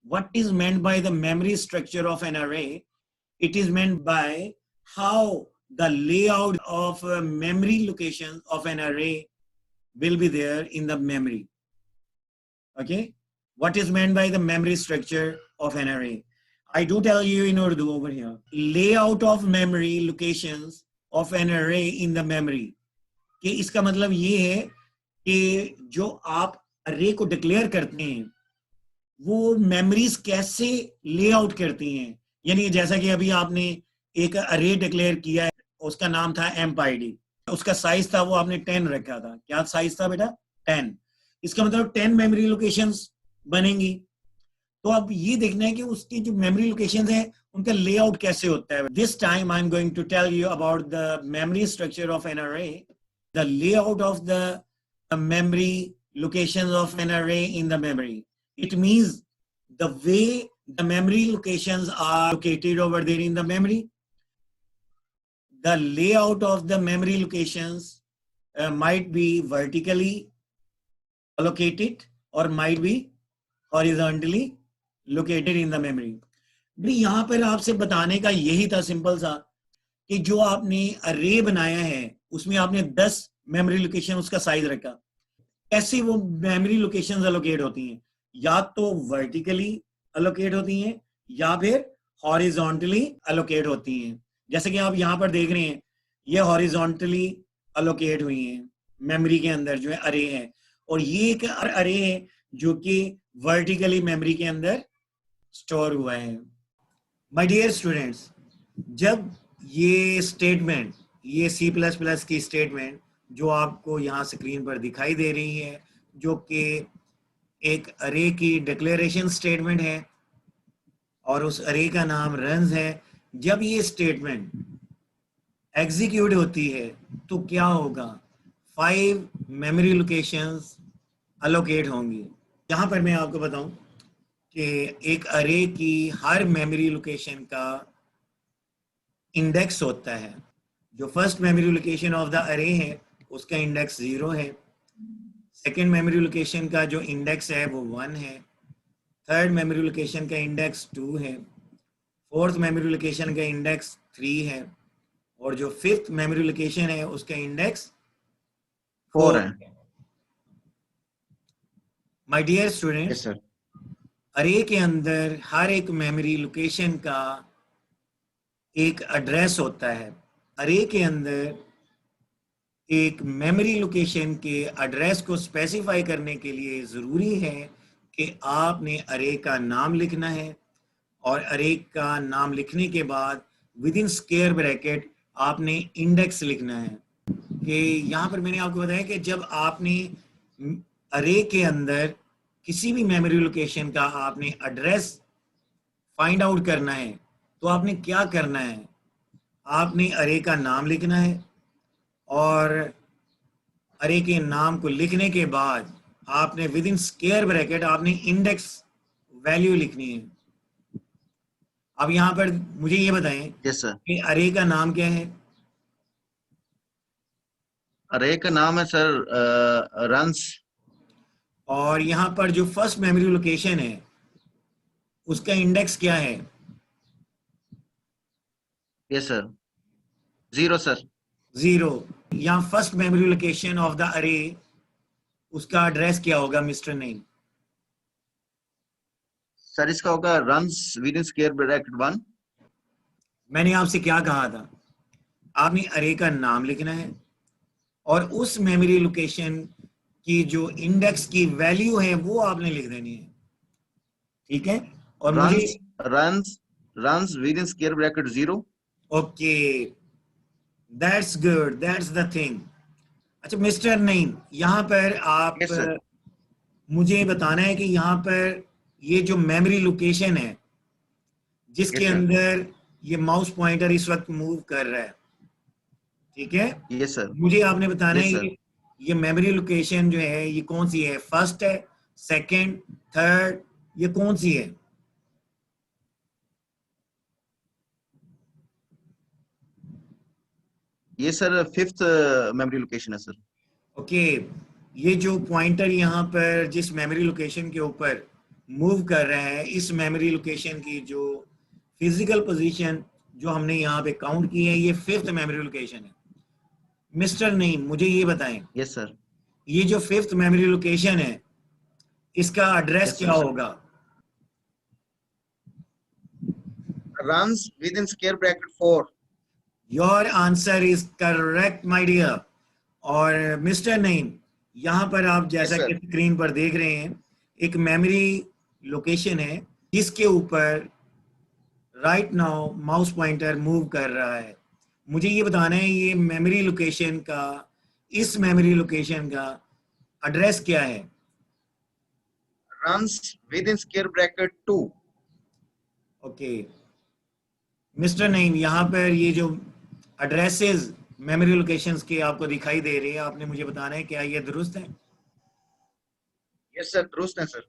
what is meant by the memory structure of an array? It is meant by how the layout of a memory location of an array will be there in the memory. Okay, what is meant by the memory structure of an array? I do tell you in Urdu over here, layout of memory locations of an array in the memory. कि इसका मतलब ये है कि जो आप array को declare करते हैं वो memories कैसे layout करती हैं. यानी जैसा कि अभी आपने एक array declare किया है, उसका नाम था empid, उसका साइज था वो आपने 10 रखा था. क्या साइज था बेटा? 10. इसका मतलब 10 मेमोरी लोकेशंस बनेंगी. तो अब ये देखना है कि उसकी जो मेमोरी लोकेशंस हैं उनका लेआउट कैसे होता है. This time I am going to tell you about the memory structure of an array, the layout of the memory locations of an array in the memory. It means the way the memory locations are located over there in the memory. The layout of the memory locations might be vertically allocated or might be horizontally located in the memory. भाई यहाँ पर आपसे बताने का यही था simple सा कि जो आपने array बनाया है उसमें आपने 10 memory location उसका साइज रखा. कैसे वो memory locations allocate होती हैं? या तो vertically allocate होती हैं या फिर horizontally allocate होती हैं. जैसे कि आप यहाँ पर देख रहे हैं ये हॉरिजॉन्टली अलोकेट हुई हैं मेमोरी के अंदर जो है अरे है, और ये एक अरे है जो कि वर्टिकली मेमोरी के अंदर स्टोर हुआ है. माय डियर स्टूडेंट्स, जब ये स्टेटमेंट, ये C++ की स्टेटमेंट जो आपको यहाँ स्क्रीन पर दिखाई दे रही है, जो कि एक अरे की डिक्लेरेशन स्टेटमेंट है और उस अरे का नाम रन्स है, जब ये स्टेटमेंट एग्जीक्यूट होती है तो क्या होगा? 5 मेमोरी लोकेशंस अलोकेट होंगी. यहाँ पर मैं आपको बताऊं कि एक अरे की हर मेमोरी लोकेशन का इंडेक्स होता है. जो first memory location of the अरे है उसका इंडेक्स 0 है. सेकेंड मेमोरी लोकेशन का जो इंडेक्स है वो 1 है. थर्ड मेमोरी लोकेशन का इंडेक्स 2 है. फोर्थ मेमोरी लोकेशन का इंडेक्स 3 है और जो फिफ्थ मेमोरी लोकेशन है उसका इंडेक्स 4 है. माय डियर स्टूडेंट्स, अरे के अंदर हर एक मेमोरी लोकेशन का एक एड्रेस होता है. अरे के अंदर एक मेमोरी लोकेशन के एड्रेस को स्पेसिफाई करने के लिए ज़रूरी है कि आपने अरे का नाम लिखना है और अरे का नाम लिखने के बाद विद इन स्क्वायर ब्रैकेट आपने इंडेक्स लिखना है. कि यहाँ पर मैंने आपको बताया कि जब आपने अरे के अंदर किसी भी मेमोरी लोकेशन का आपने एड्रेस फाइंड आउट करना है तो आपने क्या करना है? आपने अरे का नाम लिखना है और अरे के नाम को लिखने के बाद आपने विद इन स्क्वायर ब्रैकेट आपने इंडेक्स वैल्यू लिखनी है. अब यहाँ पर मुझे ये बताएं कि अरे का नाम क्या है? अरे का नाम है सर रन्स. और यहाँ पर जो फर्स्ट मेमोरी लोकेशन है उसका इंडेक्स क्या है? Yes sir, 0 sir. 0. यहाँ first memory location of the अरे उसका एड्रेस क्या होगा मिस्टर नेम? सर इसका होगा runs with in square bracket 1. मैंने आपसे क्या कहा था? आपने अरे का नाम लिखना है और उस मेमोरी लोकेशन की जो इंडेक्स की वैल्यू है वो आपने लिख देनी है. ठीक है? और runs with in square bracket 0. Okay, that's good, that's the thing. अच्छा मिस्टर नईम, यहाँ पर आप मुझे बताना है कि यहाँ पर ये जो मेमोरी लोकेशन है जिसके अंदर ये माउस पॉइंटर इस वक्त मूव कर रहा है, ठीक है? Yes sir. मुझे आपने बताना है कि ये मेमोरी लोकेशन जो है ये कौन सी है? फर्स्ट है, सेकंड, थर्ड, ये कौन सी है? ये सर फिफ्थ मेमोरी लोकेशन है सर. ओके, ये जो पॉइंटर यहाँ पर जिस मेमोरी लोकेशन के ऊपर मूव कर रहा है इस मेमोरी लोकेशन की जो फिजिकल पोजीशन जो हमने यहाँ पे काउंट की है, ये 5th मेमोरी लोकेशन है। मिस्टर नईम, मुझे ये बताएं, Yes, sir. ये जो 5th मेमोरी लोकेशन है, इसका एड्रेस Yes, क्या sir. होगा? Runs within square bracket 4. Your answer is correct my dear. और मिस्टर नईम, यहाँ पर आप जैसा Yes, sir. कि स्क्रीन पर देख रहे हैं, एक मेमोरी लोकेशन है जिसके ऊपर right now mouse pointer move कर रहा है। मुझे ये बताना है, ये मेमोरी लोकेशन का, इस मेमोरी लोकेशन का एड्रेस क्या है? Runs within square bracket 2. Okay mister Naeem, यहाँ पर ये जो एड्रेसेस मेमोरी लोकेशंस के आपको दिखाई दे रहे हैं, आपने मुझे बताना है क्या ये दुरुस्त है? Yes, sir. True, sir.